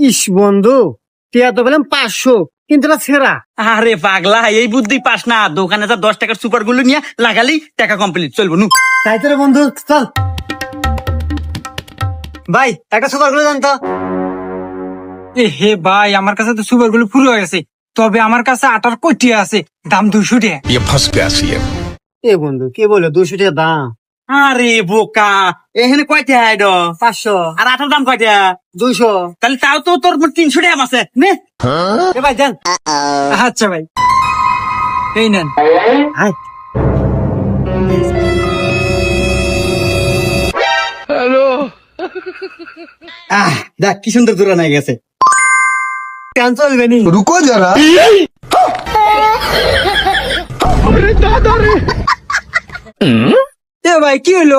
ইস বন্ধু, টিয়া তো বললাম 500, কিন্তু না ছেঁড়া। আরে পাগলা, এই বুদ্ধি পাস না। দোকানে যা 10 টাকার সুপার গুলো নিয়ে লাগালি টাকা কমপ্লিট, চলবো নু। তাই তো রে বন্ধু, চল ভাই একটা সুপার গুলো জানতো। হে ভাই, আমার কাছে তো সুপার গুলো পুরো হয়ে গেছে, তবে আমার কাছে 8 কোটি আছে, দাম 200 টাকা। ये फंस गया सीएम। এ বন্ধু কি বলে 200 টাকা দাম? আরে বোকা, এখানে কয়টা হাইড 500, আর আটার দাম কয়টা? 200। তাহলে তাও তো তোর 300 টাকা আছে নে। এ ভাই দেন। আচ্ছা ভাই, এই নেন। হাই দেখ কি সুন্দর দূরা নাই গেছে। কেন চলবে নি? रुको जरा। এ ভাই কি হলো,